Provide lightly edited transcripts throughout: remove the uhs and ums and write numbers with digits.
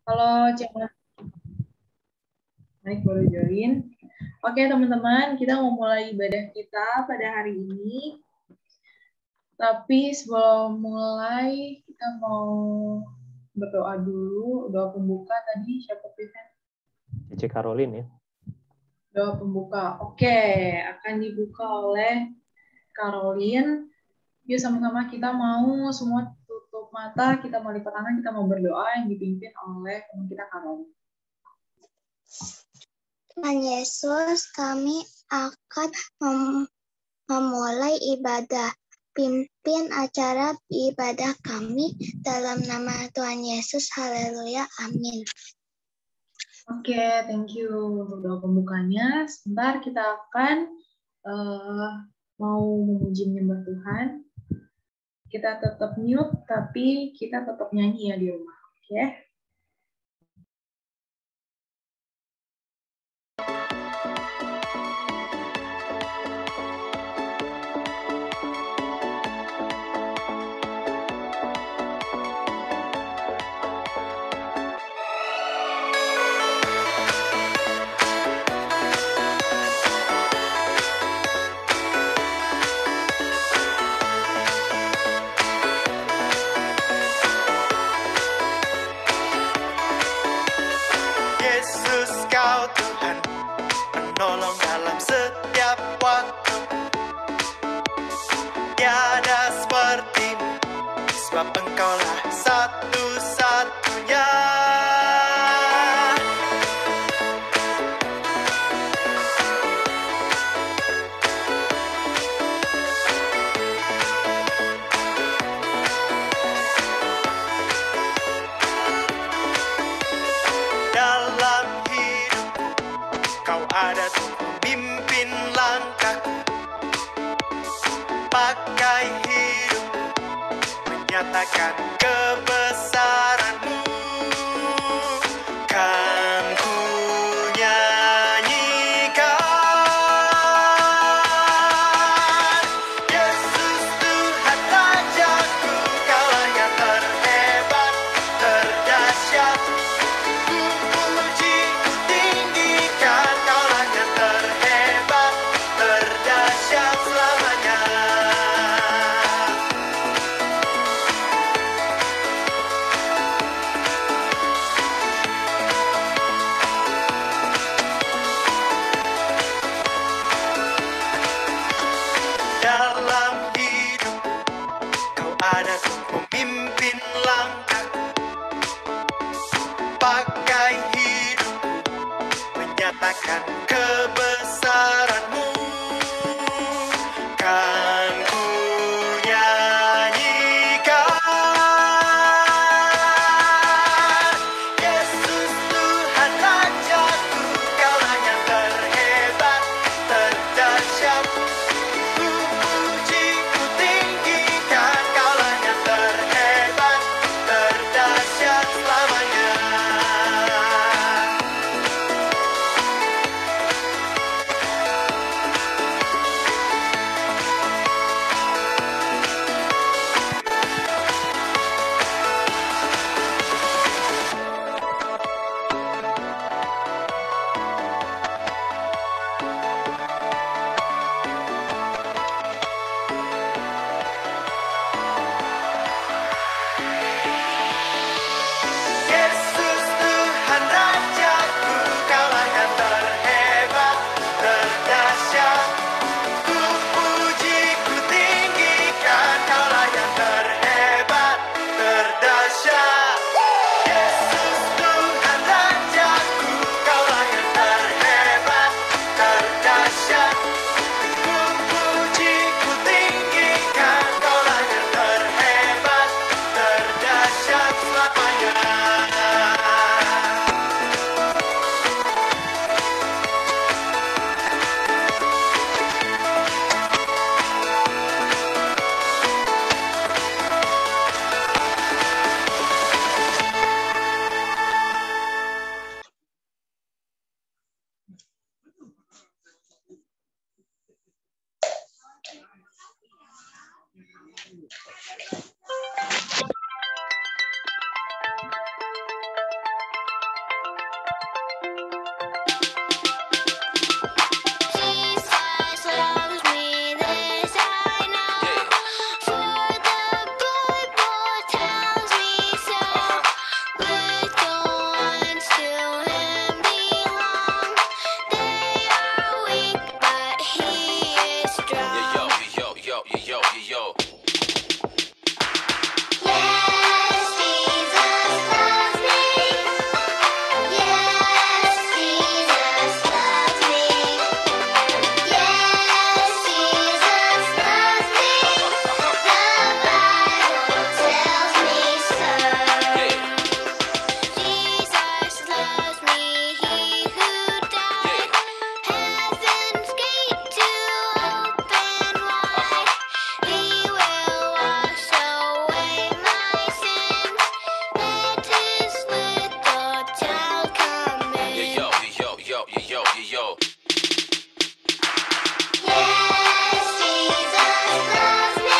Halo, Cema. Baik, baru join. Oke, teman-teman, kita mau mulai ibadah kita pada hari ini. Tapi sebelum mulai, kita mau berdoa dulu. Doa pembuka tadi, siapa Vivian? Cici Caroline ya. Doa pembuka. Oke, akan dibuka oleh Caroline. Yuk sama-sama kita mau semua tutup mata, kita mau lipat tangan, kita mau berdoa yang dipimpin oleh teman kita Caroline. Tuhan Yesus, kami akan memulai ibadah. Pimpin acara ibadah kami dalam nama Tuhan Yesus. Haleluya. Amin. Oke, thank you untuk doa pembukanya. Sebentar kita akan mau memuji menyembah Tuhan. Kita tetap mute, tapi kita tetap nyanyi ya di rumah. Oke? Nyatakan kebesaran-Mu, kan ku nyanyikan. Yesus Tuhan Rajaku, Kaulah yang terhebat, terdahsyat. Ku puji, ku tinggikan, Kaulah yang terhebat, terdahsyat selamanya. Dalam hidup Kau ada untuk memimpin langkahku, pakai hidup menyatakan kebesaran-Mu, kan ku nyanyikan. Yesus Tuhan Rajaku, Kaulah yang terhebat, terdahsyat. Ku puji, ku tinggikan, Kaulah yang terhebat, terdahsyat selamanya. Yo. Yes, Jesus loves me.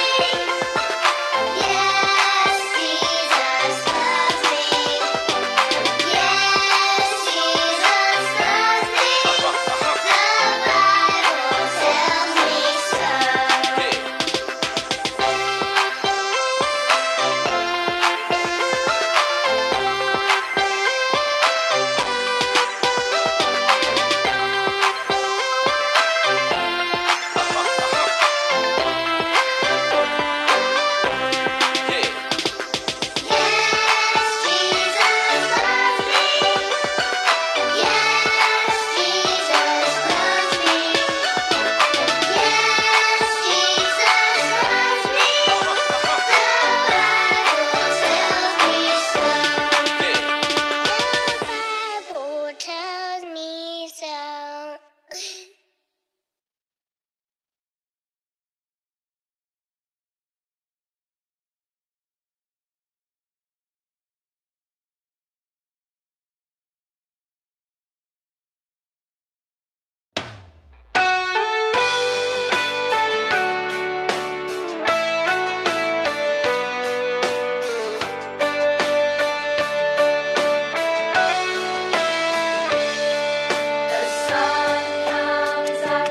Yes, Jesus loves me. Yes, Jesus loves me. The Bible tells me so. Tells me so. The sun comes up,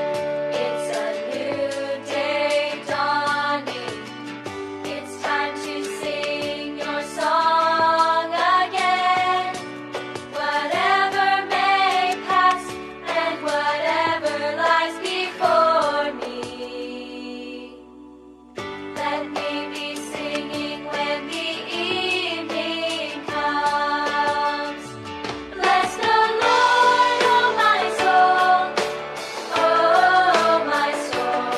it's a new day dawning. It's time to sing your song again. Whatever may pass and whatever lies before me. Let me be singing when the evening comes. Bless the Lord, oh my soul, oh my soul.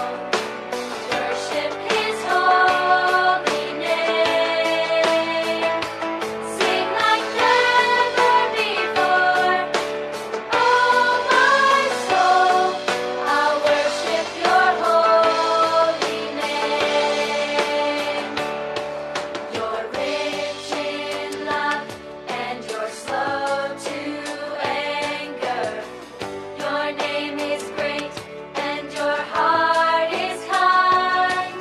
Worship His holy name. Sing like never before, oh my soul. I'll worship Your holy name. You're rich in love and You're slow to anger. Your name is great and Your heart is kind.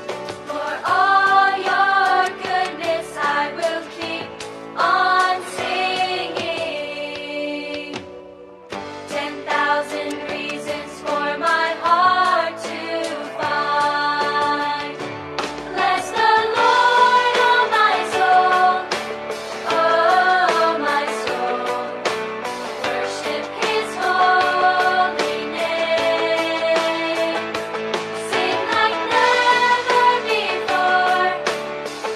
For all Your goodness I will keep on singing. 10,000 reasons for my heart to find. Bless the Lord, oh my soul, oh my soul. Worship His holy name. Sing like never before,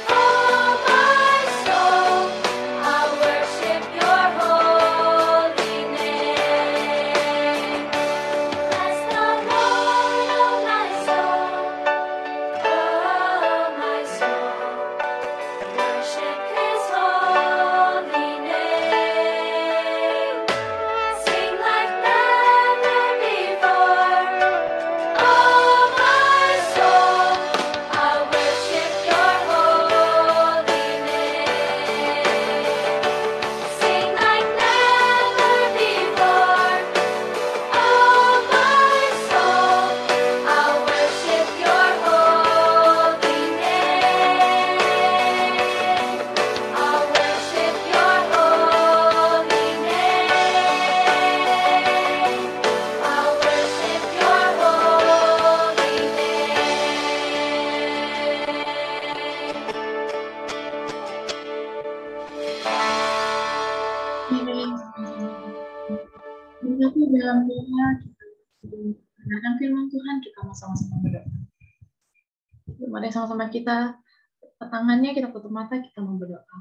oh my soul. I'll worship Your holy name. Bless the Lord, oh my soul, oh my soul. Worship His holy name. Sing like never before, oh my soul. I'll worship Your holy name. Sing like never before, oh my soul. I'll worship Your holy name. I'll worship Your holy name. I'll worship Your holy name. Menyatu dalam doa, kita mendengarkan firman Tuhan, kita mau sama-sama berdoa. Mari sama-sama kita tangannya, kita tutup mata, kita mau berdoa.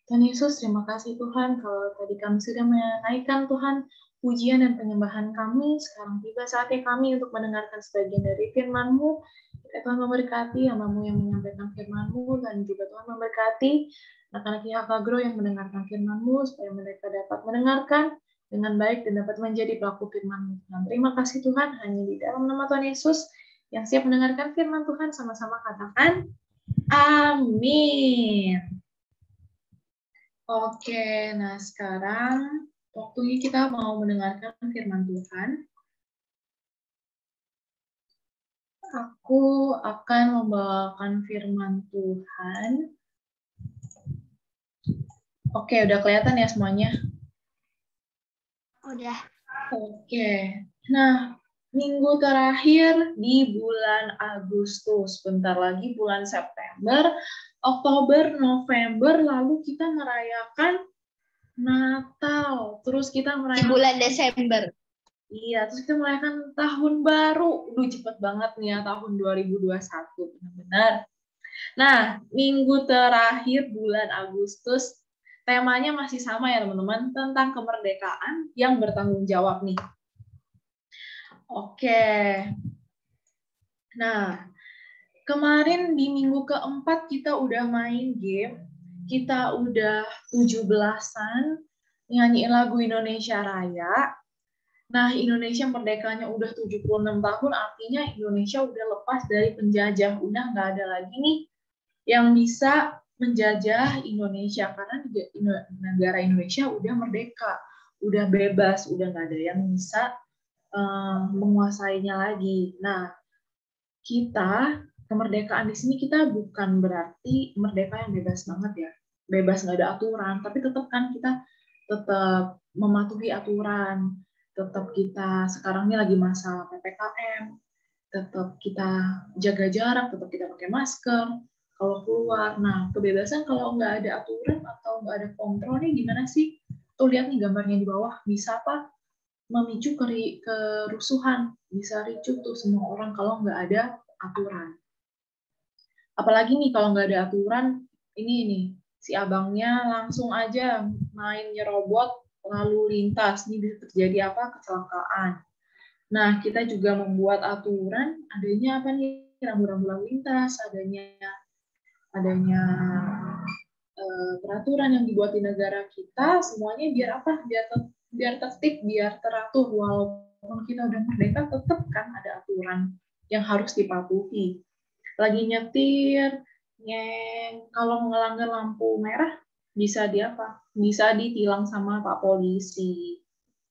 Tuhan Yesus, terima kasih Tuhan, kalau tadi kami sudah menaikkan Tuhan pujian dan penyembahan kami, sekarang tiba saatnya kami untuk mendengarkan sebagian dari firman-Mu. Tuhan memberkati hamba-Mu yang menyampaikan firman-Mu, dan juga Tuhan memberkati anak-anak IHK Grow yang mendengarkan firman-Mu, supaya mereka dapat mendengarkan dengan baik dan dapat menjadi pelaku firman-Mu. Dan terima kasih Tuhan, hanya di dalam nama Tuhan Yesus yang siap mendengarkan firman Tuhan, sama-sama katakan amin. Oke, nah sekarang waktunya kita mau mendengarkan firman Tuhan. Aku akan membawakan firman Tuhan. Oke, udah kelihatan ya semuanya? Udah. Oke. Nah, minggu terakhir di bulan Agustus. Bentar lagi bulan September, Oktober, November, lalu kita merayakan Natal. Terus kita Di merayakan bulan Desember. Iya, terus kita merayakan tahun baru. Cepet banget nih ya tahun 2021, benar-benar. Nah, minggu terakhir bulan Agustus, temanya masih sama ya teman-teman, tentang kemerdekaan yang bertanggung jawab nih. Oke. Nah, kemarin di minggu keempat kita udah main game, kita udah 17-an, nyanyiin lagu Indonesia Raya. Nah, Indonesia merdekanya udah 76 tahun, artinya Indonesia udah lepas dari penjajah. Udah nggak ada lagi nih yang bisa menjajah Indonesia, karena negara Indonesia udah merdeka, udah bebas, udah nggak ada yang bisa menguasainya lagi. Nah, kita, kemerdekaan di sini kita bukan berarti merdeka yang bebas banget ya, bebas nggak ada aturan, tapi tetap kan kita tetap mematuhi aturan. Tetap kita sekarang ini lagi masa PPKM, tetap kita jaga jarak, tetap kita pakai masker kalau keluar. Nah, kebebasan kalau nggak ada aturan atau nggak ada kontrol nih gimana sih? Tuh lihat nih gambarnya di bawah, bisa apa? Memicu kerusuhan, bisa ricuh tuh semua orang kalau nggak ada aturan. Apalagi nih kalau nggak ada aturan, ini nih, si abangnya langsung aja main nyerobot lalu lintas, ini bisa terjadi apa? Kecelakaan. Nah, kita juga membuat aturan, adanya apa nih? Rambu-rambu lalu lintas, adanya peraturan yang dibuat di negara kita, semuanya biar apa? Biar tertib, biar teratur. Walaupun kita udah merdeka, tetap kan ada aturan yang harus dipatuhi. Lagi nyetir, kalau melanggar lampu merah, bisa di apa? Bisa ditilang sama Pak Polisi.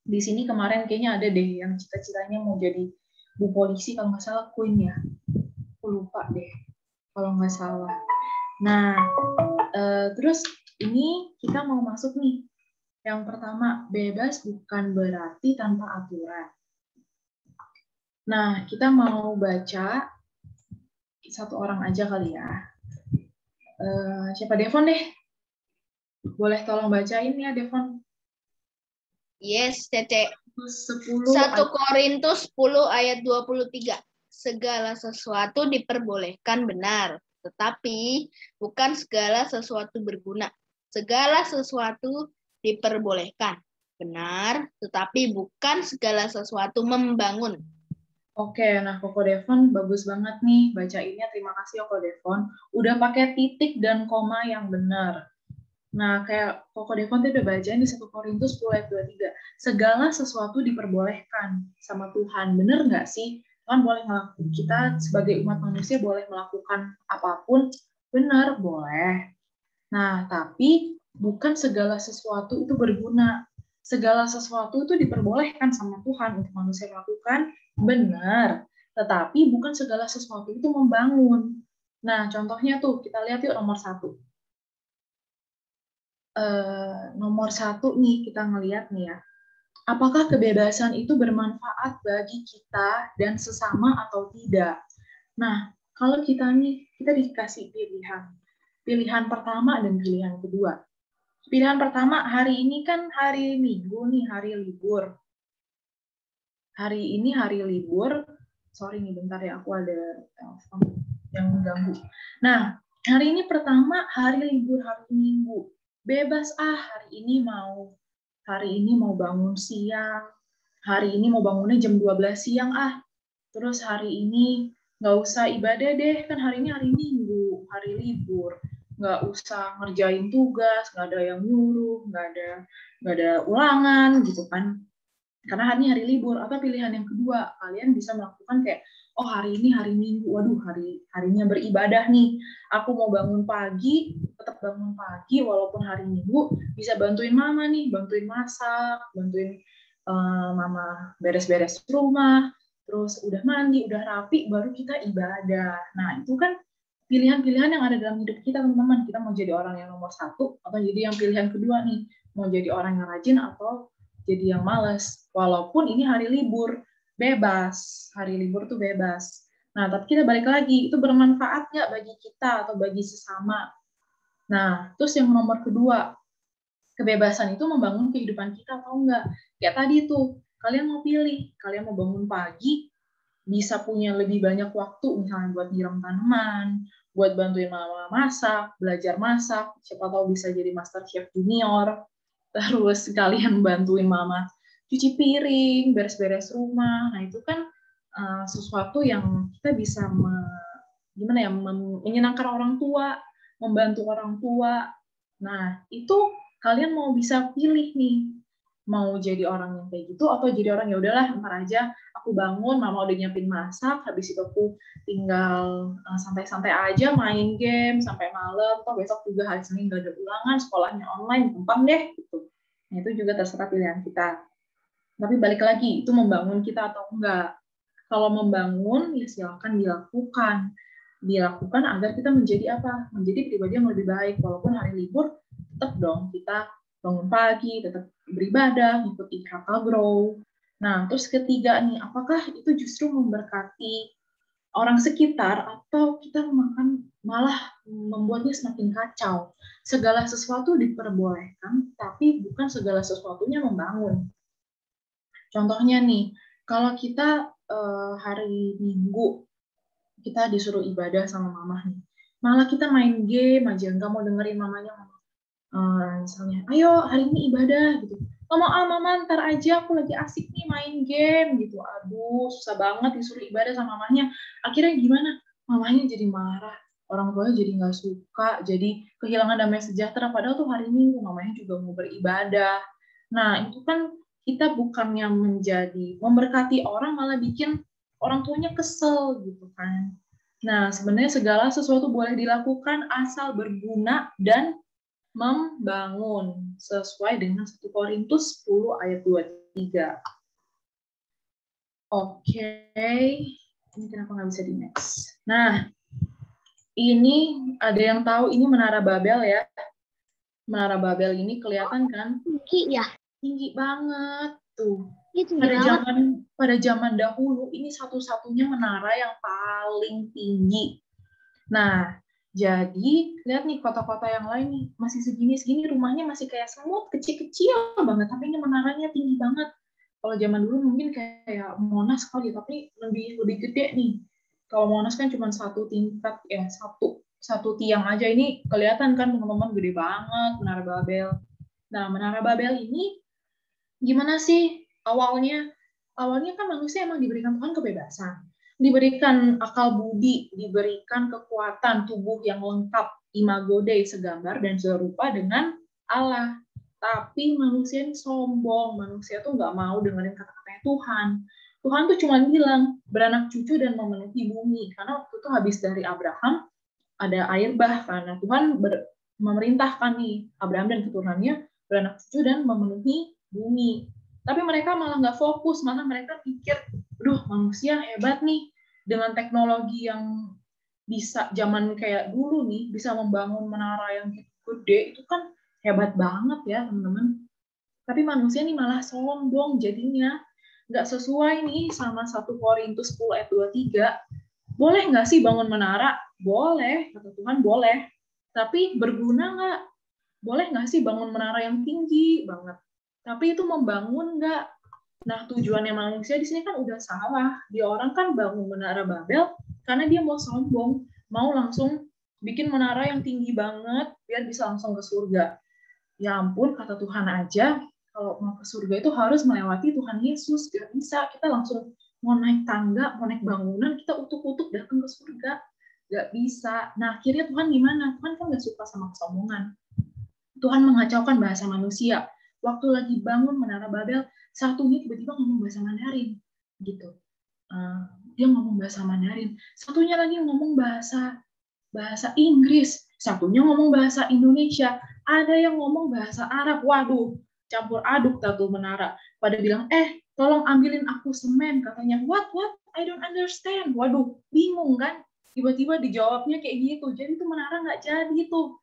Di sini kemarin kayaknya ada deh yang cita-citanya mau jadi Bu Polisi, kalau nggak salah Queen ya. Aku lupa deh, kalau nggak salah. Nah, terus ini kita mau masuk nih. Yang pertama, bebas bukan berarti tanpa aturan. Nah, kita mau baca satu orang aja kali ya. Siapa? Devon deh. Boleh tolong bacain ya, Devon. Yes, Cece. 10 1 Korintus 10 ayat 23. Segala sesuatu diperbolehkan benar, tetapi bukan segala sesuatu berguna. Segala sesuatu diperbolehkan benar, tetapi bukan segala sesuatu membangun. Oke, nah Koko Devon bagus banget nih bacainnya. Terima kasih Koko Devon. Udah pakai titik dan koma yang benar. Nah, kayak Koko Devon tuh udah bacain di 1 Korintus 10 ayat 23. Segala sesuatu diperbolehkan sama Tuhan. Bener nggak sih? Kan boleh ngelakuin. Kita sebagai umat manusia boleh melakukan apapun. Bener, boleh. Nah, tapi bukan segala sesuatu itu berguna. Segala sesuatu itu diperbolehkan sama Tuhan untuk manusia melakukan, benar. Tetapi bukan segala sesuatu itu membangun. Nah, contohnya tuh, kita lihat yuk nomor 1. Nomor 1 nih, kita ngelihat nih ya. Apakah kebebasan itu bermanfaat bagi kita dan sesama atau tidak? Nah, kalau kita dikasih pilihan. Pilihan pertama dan pilihan kedua. Pilihan pertama, hari ini kan hari Minggu nih, hari libur. Hari ini hari libur. Sorry nih, bentar ya, aku ada telepon yang mengganggu. Nah, hari ini pertama, hari libur, hari Minggu. Bebas hari ini mau bangun siang. Hari ini mau bangunnya jam 12 siang Terus hari ini nggak usah ibadah deh, kan hari ini hari Minggu, hari libur. Nggak usah ngerjain tugas, nggak ada yang nyuruh, nggak ada ulangan gitu kan. Karena hari ini hari libur. Atau pilihan yang kedua, kalian bisa melakukan kayak, oh hari ini hari Minggu, waduh harinya beribadah nih. Aku mau bangun pagi, tetap bangun pagi walaupun hari Minggu, bisa bantuin mama nih, bantuin masak, bantuin mama beres-beres rumah, terus udah mandi, udah rapi, baru kita ibadah. Nah, itu kan pilihan-pilihan yang ada dalam hidup kita, teman-teman. Kita mau jadi orang yang nomor 1, atau jadi yang pilihan kedua nih, mau jadi orang yang rajin atau jadi yang malas. Walaupun ini hari libur, bebas. Hari libur tuh bebas. Nah, tapi kita balik lagi, itu bermanfaat nggak bagi kita atau bagi sesama? Nah, terus yang nomor kedua, kebebasan itu membangun kehidupan kita atau enggak? Kayak tadi tuh, kalian mau pilih, kalian mau bangun pagi, bisa punya lebih banyak waktu, misalnya buat nyiram tanaman, buat bantuin mama masak, belajar masak, siapa tahu bisa jadi master chef junior, terus kalian bantuin mama cuci piring, beres-beres rumah. Nah, itu kan sesuatu yang kita bisa menyenangkan orang tua, membantu orang tua. Nah, itu kalian mau bisa pilih nih, mau jadi orang yang kayak gitu atau jadi orang ya udahlah ntar aja aku bangun mama udah nyiapin masak, habis itu aku tinggal santai-santai aja main game sampai malam, toh besok juga hari Senin gak ada ulangan, sekolahnya online, gampang deh gitu. Nah, itu juga terserah pilihan kita. Tapi balik lagi, itu membangun kita atau enggak? Kalau membangun, ya silakan dilakukan. Dilakukan agar kita menjadi apa? Menjadi pribadi yang lebih baik. Walaupun hari libur, tetap dong kita bangun pagi, tetap beribadah, mengikuti kakak grow. Nah, terus ketiga nih, apakah itu justru memberkati orang sekitar atau kita malah membuatnya semakin kacau? Segala sesuatu diperbolehkan, tapi bukan segala sesuatunya membangun. Contohnya nih, kalau kita hari Minggu kita disuruh ibadah sama mama nih, malah kita main game aja, nggak mau dengerin mamanya ngomong. Misalnya, ayo hari ini ibadah gitu. Ngomong, mama ntar aja aku lagi asik nih main game gitu. Aduh, susah banget disuruh ibadah sama mamanya. Akhirnya gimana? Mamanya jadi marah, orang tuanya jadi nggak suka, jadi kehilangan damai sejahtera. Padahal tuh hari Minggu mamanya juga mau beribadah. Nah, itu kan kita bukannya menjadi memberkati orang, malah bikin orang tuanya kesel gitu kan. Nah, sebenarnya segala sesuatu boleh dilakukan asal berguna dan membangun sesuai dengan 1 Korintus 10 ayat 23. Oke, ini kenapa nggak bisa di next? Nah, ini ada yang tahu ini Menara Babel ya? Menara Babel ini kelihatan kan? Tinggi ya? Tinggi banget tuh. Itu Pada zaman dahulu ini satu-satunya menara yang paling tinggi. Nah, jadi lihat nih kota-kota yang lain nih masih segini rumahnya masih kayak semut kecil-kecil banget, tapi ini menaranya tinggi banget. Kalau zaman dulu mungkin kayak Monas kali, tapi lebih gede nih. Kalau Monas kan cuma satu tingkat ya, satu tiang aja. Ini kelihatan kan teman-teman gede banget Menara Babel. Nah, Menara Babel ini gimana sih awalnya? Awalnya kan manusia emang diberikan Tuhan kebebasan, diberikan akal budi, diberikan kekuatan tubuh yang lengkap, imago Dei, segambar dan serupa dengan Allah. Tapi manusia ini sombong, manusia tuh nggak mau dengerin kata-katanya Tuhan. Tuhan tuh cuma bilang beranak cucu dan memenuhi bumi, karena waktu itu habis dari Abraham ada air bah, karena Tuhan memerintahkan nih Abraham dan keturunannya beranak cucu dan memenuhi bumi. Tapi mereka malah nggak fokus, malah mereka pikir, aduh manusia hebat nih, dengan teknologi yang bisa zaman kayak dulu nih, bisa membangun menara yang gede, itu kan hebat banget ya teman-teman. Tapi manusia nih malah sombong jadinya, nggak sesuai nih sama 1 Korintus 10 ayat 23. Boleh nggak sih bangun menara? Boleh, kata Tuhan boleh. Tapi berguna nggak? Boleh nggak sih bangun menara yang tinggi banget? Tapi itu membangun nggak? Nah, tujuannya manusia di sini kan udah salah. Dia orang kan bangun Menara Babel karena dia mau sombong, mau langsung bikin menara yang tinggi banget biar bisa langsung ke surga. Ya ampun, kata Tuhan aja, kalau mau ke surga itu harus melewati Tuhan Yesus. Gak bisa, kita langsung mau naik tangga, mau naik bangunan, kita utuk-utuk datang ke surga. Gak bisa. Nah, akhirnya Tuhan gimana? Tuhan kan gak suka sama kesombongan. Tuhan mengacaukan bahasa manusia. Waktu lagi bangun Menara Babel, satunya tiba-tiba ngomong bahasa Mandarin, gitu. Dia ngomong bahasa Mandarin. Satunya lagi ngomong bahasa Inggris. Satunya ngomong bahasa Indonesia. Ada yang ngomong bahasa Arab. Waduh, campur aduk tuh menara. Pada bilang, tolong ambilin aku semen, katanya. What? I don't understand. Waduh, bingung kan? Tiba-tiba dijawabnya kayak gitu. Jadi tuh menara nggak jadi tuh.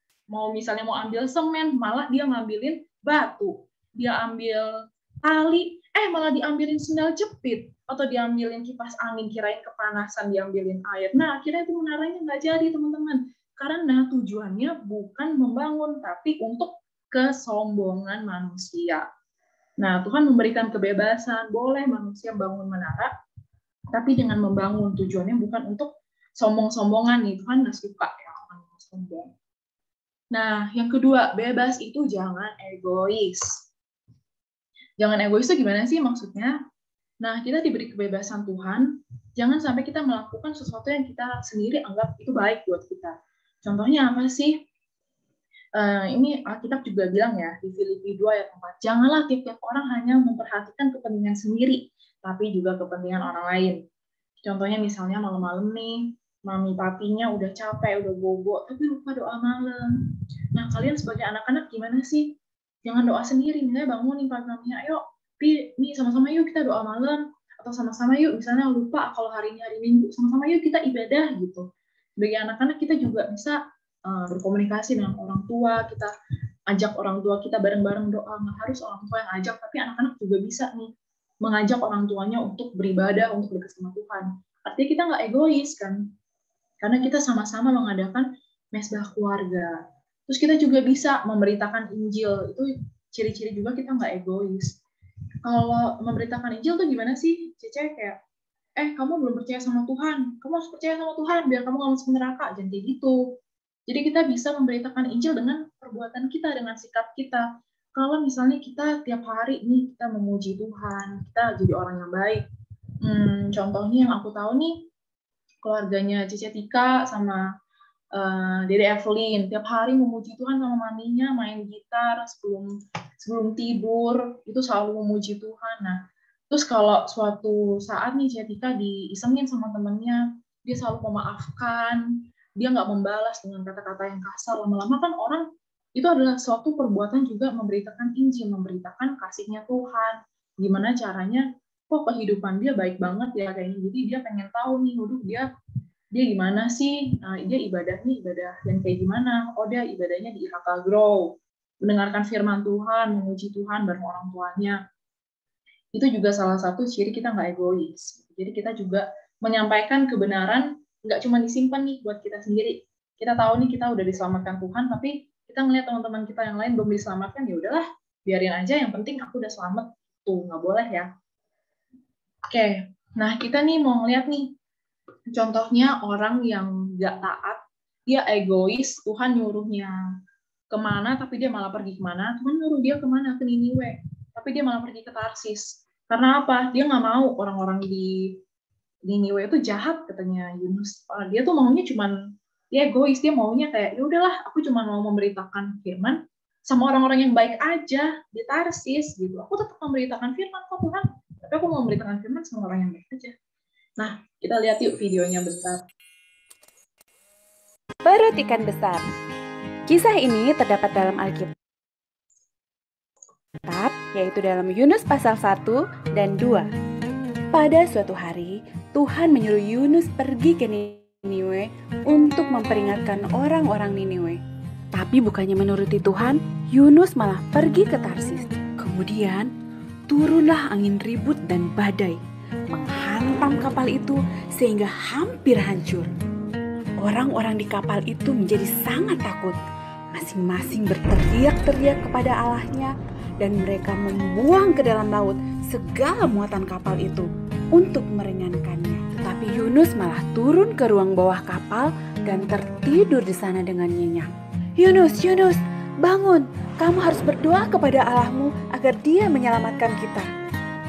Misalnya mau ambil semen, malah dia ngambilin batu. Dia ambil tali, malah diambilin sendal jepit. Atau diambilin kipas angin, kirain kepanasan diambilin air. Nah, akhirnya itu menaranya nggak jadi, teman-teman. Karena tujuannya bukan membangun, tapi untuk kesombongan manusia. Nah, Tuhan memberikan kebebasan, boleh manusia bangun menara, tapi dengan membangun tujuannya bukan untuk sombong-sombongan nih. Tuhan nggak suka ya orang yang sombong. Nah, yang kedua, bebas itu jangan egois. Jangan egois itu gimana sih maksudnya? Nah, kita diberi kebebasan Tuhan, jangan sampai kita melakukan sesuatu yang kita sendiri anggap itu baik buat kita. Contohnya apa sih? Ini Alkitab juga bilang ya, di Filipi 2 ayat 4, janganlah tiap-tiap orang hanya memperhatikan kepentingan sendiri, tapi juga kepentingan orang lain. Contohnya misalnya malam-malam nih, mami papinya udah capek, udah bobo, tapi lupa doa malam. Nah, kalian sebagai anak-anak gimana sih? Jangan doa sendiri, misalnya bangunin papi-maminya, ayo, nih sama-sama yuk kita doa malam, atau sama-sama yuk, misalnya lupa kalau hari ini hari Minggu, sama-sama yuk kita ibadah gitu. Sebagai anak-anak kita juga bisa berkomunikasi dengan orang tua, kita ajak orang tua kita bareng-bareng doa, nggak harus orang tua yang ajak, tapi anak-anak juga bisa nih mengajak orang tuanya untuk beribadah, untuk dekat sama Tuhan. Artinya kita nggak egois kan, karena kita sama-sama mengadakan mesbah keluarga. Terus kita juga bisa memberitakan Injil, itu ciri-ciri juga kita nggak egois. Kalau memberitakan Injil tuh gimana sih, Cece? Kayak, kamu belum percaya sama Tuhan, kamu harus percaya sama Tuhan biar kamu nggak masuk neraka, jangan kayak gitu. Jadi kita bisa memberitakan Injil dengan perbuatan kita, dengan sikap kita. Kalau misalnya kita tiap hari nih kita memuji Tuhan, kita jadi orang yang baik. Contohnya yang aku tahu nih, keluarganya Cice Tika sama Dede Evelyn tiap hari memuji Tuhan sama maminya, main gitar sebelum tidur, itu selalu memuji Tuhan. Nah, terus kalau suatu saat nih Cice Tika diisengin sama temennya, dia selalu memaafkan, dia nggak membalas dengan kata-kata yang kasar. Lama-lama kan orang itu adalah suatu perbuatan juga memberitakan Injil, memberitakan kasihnya Tuhan. Gimana caranya? Kok kehidupan dia baik banget ya kayaknya. Jadi dia pengen tahu nih, dia gimana sih? Dia ibadahnya ibadah yang kayak gimana? Oh, dia ibadahnya di IHK Grow, mendengarkan firman Tuhan, memuji Tuhan bareng orang tuanya. Itu juga salah satu ciri kita nggak egois. Jadi kita juga menyampaikan kebenaran, nggak cuma disimpan nih buat kita sendiri. Kita tahu nih kita udah diselamatkan Tuhan, tapi kita ngeliat teman-teman kita yang lain belum diselamatkan, ya udahlah, biarin aja. Yang penting aku udah selamat, tuh nggak boleh ya. Oke, nah kita nih mau ngeliat nih, contohnya orang yang nggak taat, dia egois, Tuhan nyuruhnya kemana, tapi dia malah pergi kemana. Tuhan nyuruh dia kemana? Ke Niniwe, tapi dia malah pergi ke Tarsis. Karena apa? Dia nggak mau orang-orang di Niniwe itu jahat, katanya Yunus. Dia tuh maunya dia egois, dia maunya kayak, ya udahlah, aku cuma mau memberitakan firman sama orang-orang yang baik aja di Tarsis gitu. Aku tetap memberitakan firman kok Tuhan, tapi aku mau memberitakan firman sama orang yang baik aja. Nah, kita lihat yuk videonya besar. Perut ikan besar. Kisah ini terdapat dalam Alkitab, yaitu dalam Yunus pasal 1 dan 2. Pada suatu hari, Tuhan menyuruh Yunus pergi ke Niniwe untuk memperingatkan orang-orang Niniwe. Tapi bukannya menuruti Tuhan, Yunus malah pergi ke Tarsis. Kemudian, turunlah angin ribut dan badai, menghantam kapal itu sehingga hampir hancur. Orang-orang di kapal itu menjadi sangat takut. Masing-masing berteriak-teriak kepada Allahnya, dan mereka membuang ke dalam laut segala muatan kapal itu untuk meringankannya. Tapi Yunus malah turun ke ruang bawah kapal dan tertidur di sana dengan nyenyak. Yunus, bangun, kamu harus berdoa kepada Allahmu agar Dia menyelamatkan kita.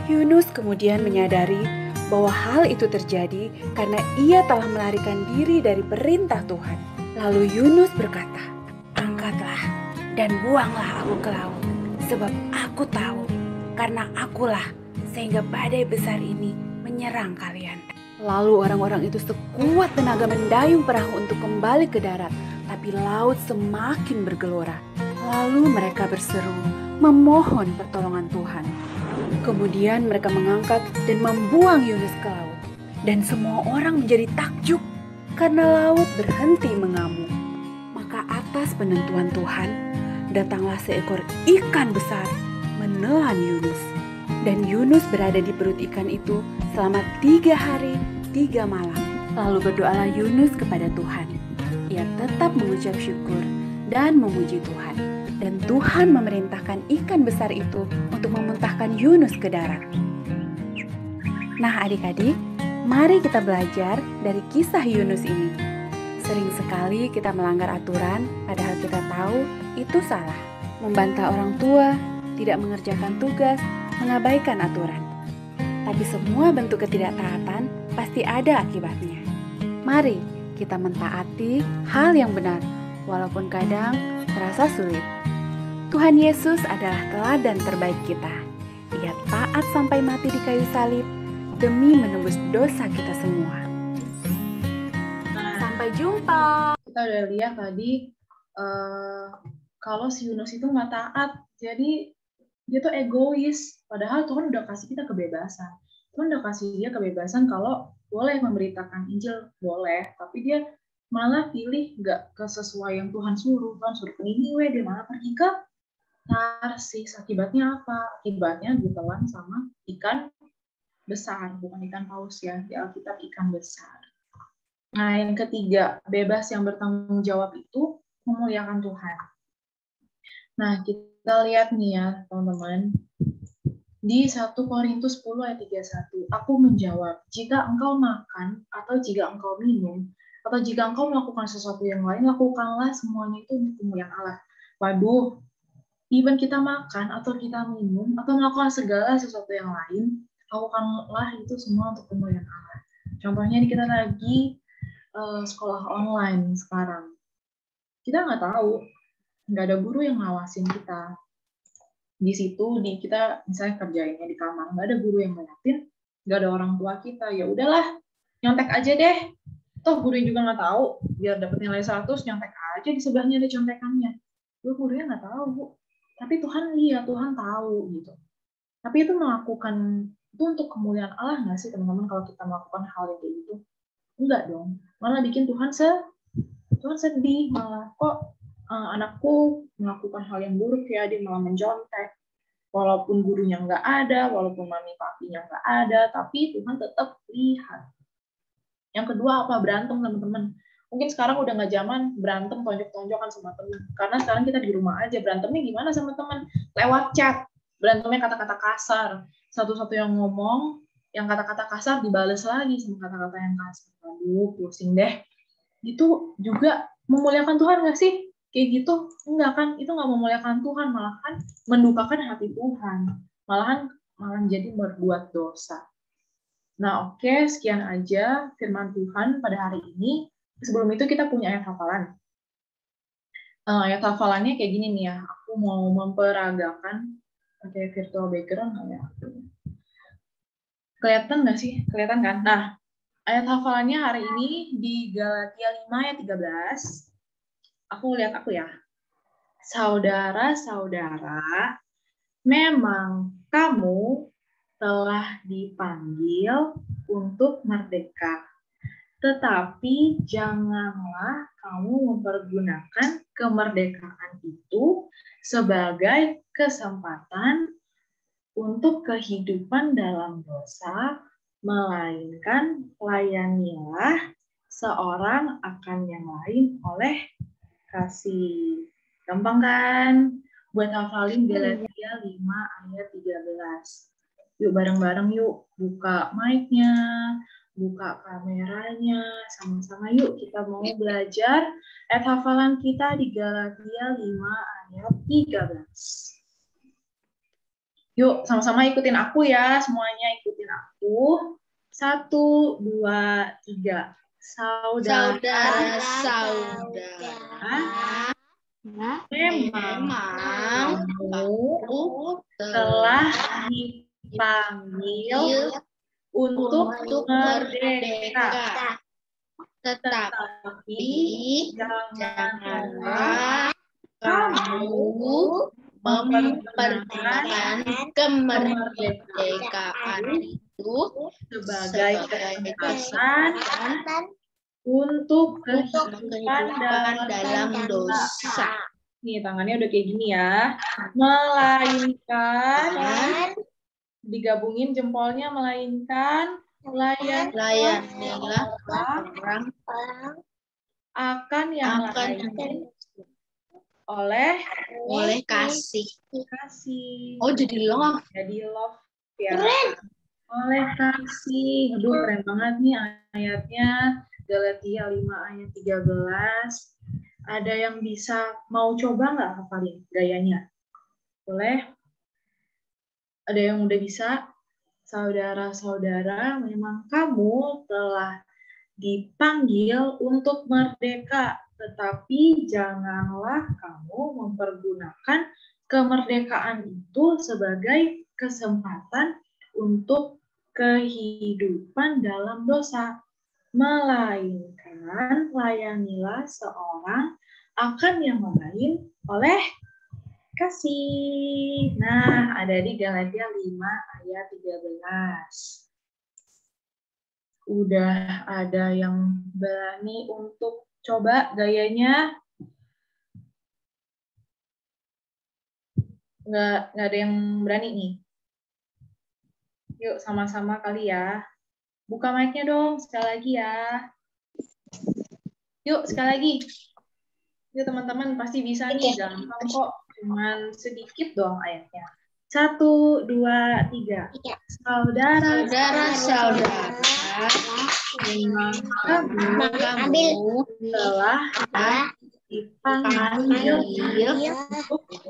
Yunus kemudian menyadari bahwa hal itu terjadi karena ia telah melarikan diri dari perintah Tuhan. Lalu Yunus berkata, angkatlah dan buanglah aku ke laut, sebab aku tahu karena akulah sehingga badai besar ini menyerang kalian. Lalu orang-orang itu sekuat tenaga mendayung perahu untuk kembali ke darat, tapi laut semakin bergelora. Lalu mereka berseru, memohon pertolongan Tuhan. Kemudian mereka mengangkat dan membuang Yunus ke laut. Dan semua orang menjadi takjub karena laut berhenti mengamuk. Maka atas penentuan Tuhan, datanglah seekor ikan besar menelan Yunus. Dan Yunus berada di perut ikan itu selama 3 hari, 3 malam. Lalu berdoalah Yunus kepada Tuhan. Ia tetap mengucap syukur dan memuji Tuhan. Dan Tuhan memerintahkan ikan besar itu untuk memuntahkan Yunus ke darat. Nah adik-adik, mari kita belajar dari kisah Yunus ini. Sering sekali kita melanggar aturan, padahal kita tahu itu salah. Membantah orang tua, tidak mengerjakan tugas, mengabaikan aturan. Tapi semua bentuk ketidaktaatan pasti ada akibatnya. Mari kita mentaati hal yang benar, walaupun kadang terasa sulit. Tuhan Yesus adalah teladan terbaik kita. Ia taat sampai mati di kayu salib demi menebus dosa kita semua. Sampai jumpa. Kita udah lihat tadi kalau si Yunus itu nggak taat, jadi dia tuh egois. Padahal Tuhan udah kasih kita kebebasan. Tuhan udah kasih dia kebebasan kalau boleh memberitakan Injil, boleh. Tapi dia malah pilih nggak sesuai yang Tuhan suruh. Tuhan suruh ke Niniwe, dia malah pergi ke Tarsis. Akibatnya apa? Akibatnya ditelan sama ikan besar, bukan ikan paus ya. Di Alkitab ikan besar. Nah, yang ketiga, bebas yang bertanggung jawab itu memuliakan Tuhan. Nah, kita lihat nih ya, teman-teman. Di 1 Korintus 10 ayat 31, aku menjawab, jika engkau makan, atau jika engkau minum, atau jika engkau melakukan sesuatu yang lain, lakukanlah semuanya itu untuk kemuliaan Allah. Waduh, even kita makan, atau kita minum, atau melakukan segala sesuatu yang lain, lakukanlah itu semua untuk kemuliaan Allah. Contohnya kita lagi sekolah online sekarang. Kita nggak tahu, nggak ada guru yang ngawasin kita. Di situ kita misalnya kerjainnya di kamar, nggak ada guru yang ngeliatin, nggak ada orang tua kita, ya udahlah nyontek aja deh, toh gurunya juga nggak tahu, biar dapet nilai 100 nyontek aja di sebelahnya ada contekannya, gurunya nggak tahu, tapi Tuhan lihat, Tuhan tahu gitu. Tapi itu melakukan itu untuk kemuliaan Allah nggak sih teman-teman? Kalau kita melakukan hal yang kayak gitu, enggak dong, malah bikin Tuhan sedih, malah kok anakku melakukan hal yang buruk ya, dia malah mencontek. Walaupun gurunya nggak ada, walaupun mami papinya nggak ada, tapi Tuhan tetap lihat. Yang kedua apa? Berantem teman-teman. Mungkin sekarang udah nggak zaman berantem tonjok-tonjokan sama teman. Karena sekarang kita di rumah aja, berantemnya gimana sama teman? Lewat chat. Berantemnya kata-kata kasar. Satu-satu yang ngomong, yang kata-kata kasar dibales lagi sama kata-kata yang kasar. Aduh, pusing deh. Itu juga memuliakan Tuhan nggak sih? Kayak gitu, enggak kan? Itu nggak memuliakan Tuhan, malahan mendukakan hati Tuhan. Malahan jadi berbuat dosa. Nah, oke, sekian aja firman Tuhan pada hari ini. Sebelum itu kita punya ayat hafalan. Ayat hafalannya kayak gini nih ya. Aku mau memperagakan pakai virtual background nggak ya? Kelihatan nggak sih? Kelihatan kan? Nah, ayat hafalannya hari ini di Galatia 5 ayat 13. Aku lihat aku ya. Saudara-saudara, memang kamu telah dipanggil untuk merdeka. Tetapi janganlah kamu mempergunakan kemerdekaan itu sebagai kesempatan untuk kehidupan dalam dosa, melainkan layanilah seorang akan yang lain oleh kasih. Gampang kan? Buat hafalin Galatia 5 ayat 13. Yuk bareng-bareng yuk. Buka mic-nya, buka kameranya. Sama-sama yuk kita mau belajar ayat hafalan kita di Galatia 5 ayat 13. Yuk sama-sama ikutin aku ya. Semuanya ikutin aku. 1, 2, 3. Saudara-saudara, memang kamu telah dipanggil untuk merdeka. Tetapi janganlah kamu mempergunakan kemerdekaan itu sebagai sebagai kesempatan untuk kehidupan kehidupan dalam dosa. Nih, tangannya udah kayak gini ya. Melainkan, digabungin jempolnya, melainkan Layanilah orang akan yang akan lain oleh oleh kasih. kasih. Oh, jadi love. Jadi love ya. Oleh kasih. Aduh, keren banget nih ayatnya. Galatia 5 ayat 13. Ada yang bisa mau coba nggak hafalin gayanya? Boleh? Ada yang udah bisa? Saudara-saudara, memang kamu telah dipanggil untuk merdeka, tetapi janganlah kamu mempergunakan kemerdekaan itu sebagai kesempatan untuk kehidupan dalam dosa, melainkan layanilah seorang akan yang lain oleh kasih. Nah, ada di Galatia 5 ayat 13. Udah ada yang berani untuk coba gayanya? Nggak ada yang berani nih. Yuk sama-sama kali ya. Buka mic-nya dong, sekali lagi ya. Yuk, sekali lagi. Yuk teman-teman, pasti bisa nih, gampang kok. Cuman sedikit doang ayatnya. 1, 2, 3. Saudara-saudara, Memang kamu telah dipanggil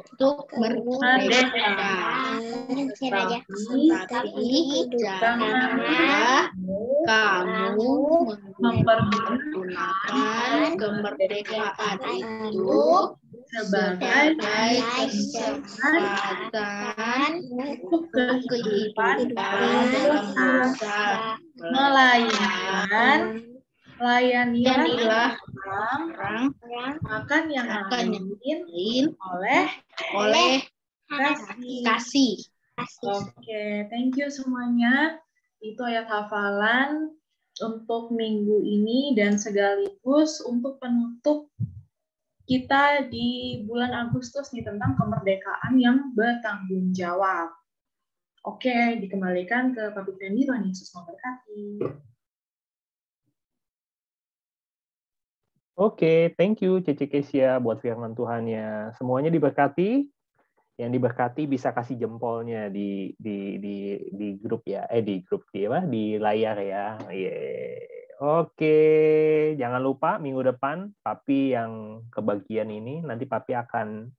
untuk merdeka. Tapi janganlah kamu mempergunakan kemerdekaan itu sebagai kesempatan untuk kehidupan dalam dosa, melainkan layanilah orang akan yang lain oleh kasih. kasih. Oke, thank you semuanya. Itu ayat hafalan untuk minggu ini dan sekaligus untuk penutup kita di bulan Agustus nih tentang kemerdekaan yang bertanggung jawab. Oke, dikembalikan ke Pak Fendi, Tuhan Yesus memberkati. Oke, thank you Cece Kesia buat firman Tuhannya. Semuanya diberkati. Yang diberkati bisa kasih jempolnya di grup ya, di grup di layar ya. Oke, jangan lupa minggu depan Papi yang kebagian ini nanti Papi akan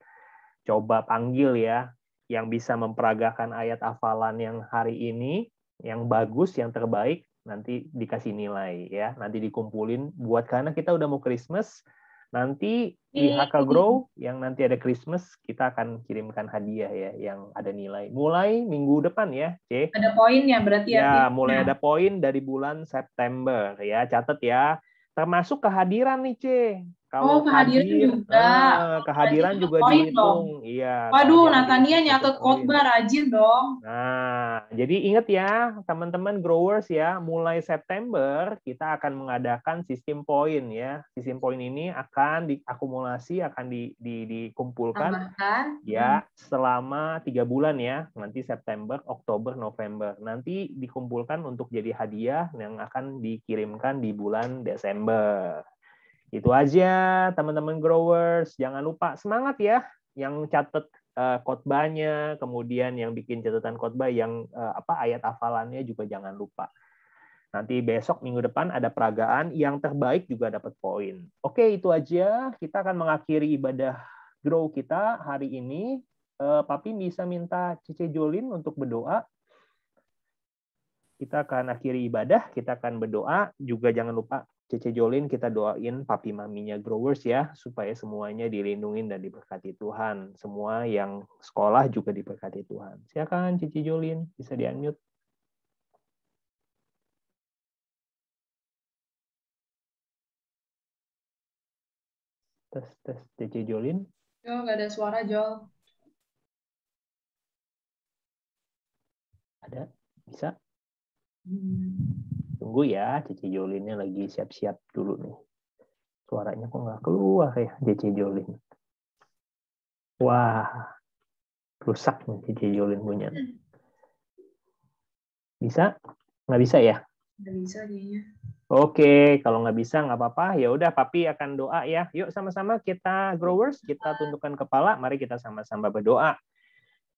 coba panggil ya, yang bisa memperagakan ayat hafalan yang hari ini, yang bagus, yang terbaik, nanti dikasih nilai ya, nanti dikumpulin buat karena kita udah mau Christmas. Nanti di HK Grow yang nanti ada Christmas, kita akan kirimkan hadiah ya yang ada nilai. Mulai minggu depan ya, C. Ada poinnya berarti ya. Mulai ada poin dari bulan September ya, catat ya. Termasuk kehadiran nih, C. Kalau kehadiran juga. Kehadiran juga dihitung. Iya. Waduh, Natania nyatet khotbah rajin dong. Nah, jadi ingat ya, teman-teman growers ya, mulai September kita akan mengadakan sistem poin ya. Sistem poin ini akan diakumulasi, akan dikumpulkan ya selama 3 bulan ya. Nanti September, Oktober, November. Nanti dikumpulkan untuk jadi hadiah yang akan dikirimkan di bulan Desember. Itu aja teman-teman growers. Jangan lupa semangat ya yang catat khotbahnya, kemudian yang bikin catatan khotbah yang ayat hafalannya juga jangan lupa. Nanti besok minggu depan ada peragaan, yang terbaik juga dapat poin. Oke, itu aja. Kita akan mengakhiri ibadah grow kita hari ini. Papi bisa minta Cice Jolin untuk berdoa. Kita akan akhiri ibadah, kita akan berdoa. Juga jangan lupa Cice Jolin kita doain papi maminya growers ya, supaya semuanya dilindungi dan diberkati Tuhan. Semua yang sekolah juga diberkati Tuhan. Silakan Cice Jolin, bisa di-unmute. Tes Cice Jolin. Jo, nggak ada suara, Jo. Ada? Bisa? Hmm. Tunggu ya, Cici Jolinnya lagi siap-siap dulu nih. Suaranya kok nggak keluar ya, Cici Jolin. Wah, rusak nih Cici Jolin punya. Bisa? Nggak bisa ya? Nggak bisa kayaknya. Oke, kalau nggak bisa nggak apa-apa. Ya udah, Papi akan doa ya. Yuk sama-sama kita growers, kita tundukkan kepala. Mari kita sama-sama berdoa.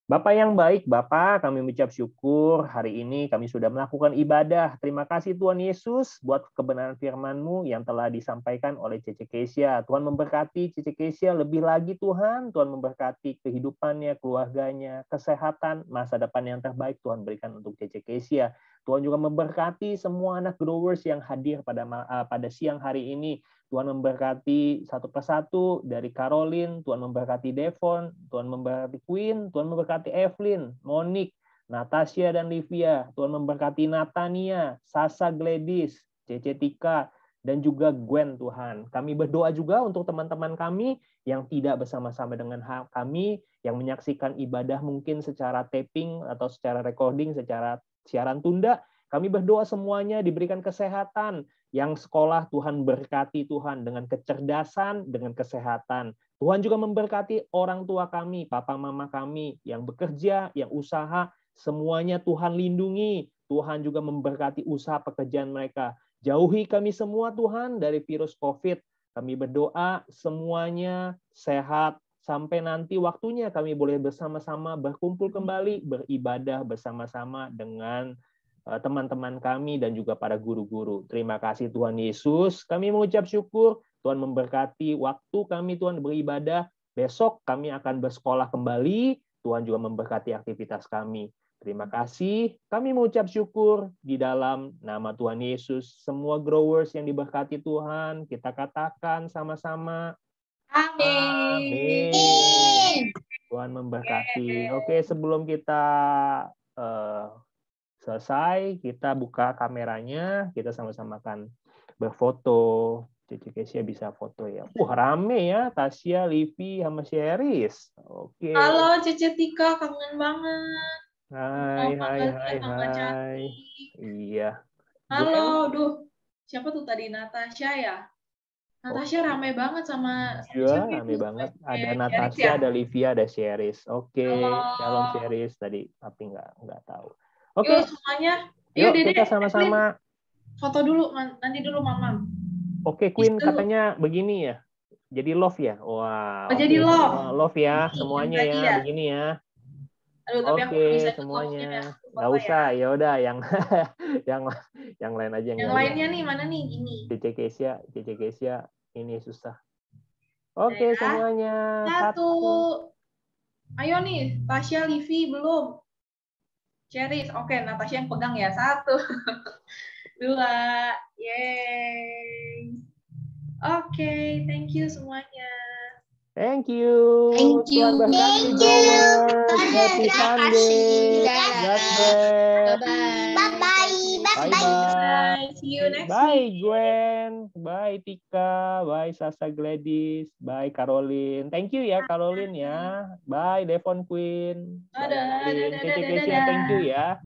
Bapak yang baik, Bapak, kami mengucap syukur hari ini kami sudah melakukan ibadah. Terima kasih Tuhan Yesus buat kebenaran firman-Mu yang telah disampaikan oleh Cece Kesia. Tuhan memberkati Cece Kesia lebih lagi Tuhan. Tuhan memberkati kehidupannya, keluarganya, kesehatan, masa depan yang terbaik Tuhan berikan untuk Cece Kesia. Tuhan juga memberkati semua anak growers yang hadir pada siang hari ini. Tuhan memberkati satu persatu dari Caroline, Tuhan memberkati Devon, Tuhan memberkati Queen, Tuhan memberkati Evelyn, Monique, Natasha dan Livia, Tuhan memberkati Natania, Sasa Gladys, Cece Tika, dan juga Gwen Tuhan. Kami berdoa juga untuk teman-teman kami yang tidak bersama-sama dengan kami, yang menyaksikan ibadah mungkin secara taping atau secara recording, secara siaran tunda. Kami berdoa semuanya diberikan kesehatan, yang sekolah Tuhan berkati Tuhan dengan kecerdasan, dengan kesehatan. Tuhan juga memberkati orang tua kami, papa mama kami yang bekerja, yang usaha, semuanya Tuhan lindungi. Tuhan juga memberkati usaha pekerjaan mereka. Jauhi kami semua Tuhan dari virus COVID. Kami berdoa semuanya sehat sampai nanti waktunya kami boleh bersama-sama berkumpul kembali, beribadah bersama-sama dengan teman-teman kami dan juga para guru-guru. Terima kasih Tuhan Yesus. Kami mengucap syukur. Tuhan memberkati waktu kami Tuhan beribadah. Besok kami akan bersekolah kembali. Tuhan juga memberkati aktivitas kami. Terima kasih. Kami mengucap syukur di dalam nama Tuhan Yesus. Semua growers yang diberkati Tuhan, kita katakan sama-sama. Amin. Amin. Tuhan memberkati. Oke, sebelum kita selesai, kita buka kameranya, kita sama-sama akan berfoto. Cici Kesia bisa foto ya. Rame ya, Tasya, Livi, sama Sheris. Oke. Halo Cece Tika, kangen banget. Hai, Mau hai, kangen hai, lihat Kakak hai. cantik. Iya. Halo, duh. Siapa tuh tadi? Natasha ya? Natasha rame banget sama Iya, siapa rame itu? banget. Ada Sheris Natasha, ya? ada Livia, ada Sheris. Oke, Halo. shalom Sheris. Tadi tapi nggak tahu. Yuk Oke, semuanya. yuk Dede, kita sama-sama. foto dulu, nanti dulu Mamam. Oke, Queen Dulu. katanya begini ya. Jadi love ya. Wah, Oh, jadi oke, love. semua love ya, Ini, semuanya yang tadi ya, ya? begini ya. Aduh, tapi aku nggak bisa Oke, ikut semuanya. love-nya ya. Nggak Bapak usah, ya. ya udah yang yang lain aja yang Yang nggak lainnya nih, mana nih? Gini. Cece Kesia ini susah. Oke, Ya. semuanya. Satu. Ayo nih, Tasya, Livi belum. Cheris, oke, Natasha yang pegang ya. 1, 2, yeay. Oke, thank you semuanya. Thank you. Thank you. Tuhan berkati Thank you. growers. Happy Terima Sunday. kasih. God bless. Bye-bye. Bye-bye. Bye-bye. Bye, see you next Bye, week. Gwen. Bye, Tika. Bye, Sasa Gladys. Bye, Caroline. Thank you ya, Caroline ya. Bye, Devon Queen. Bye, Dadah, Evelyn. dadah, Cece dadah, Kesia, thank you ya.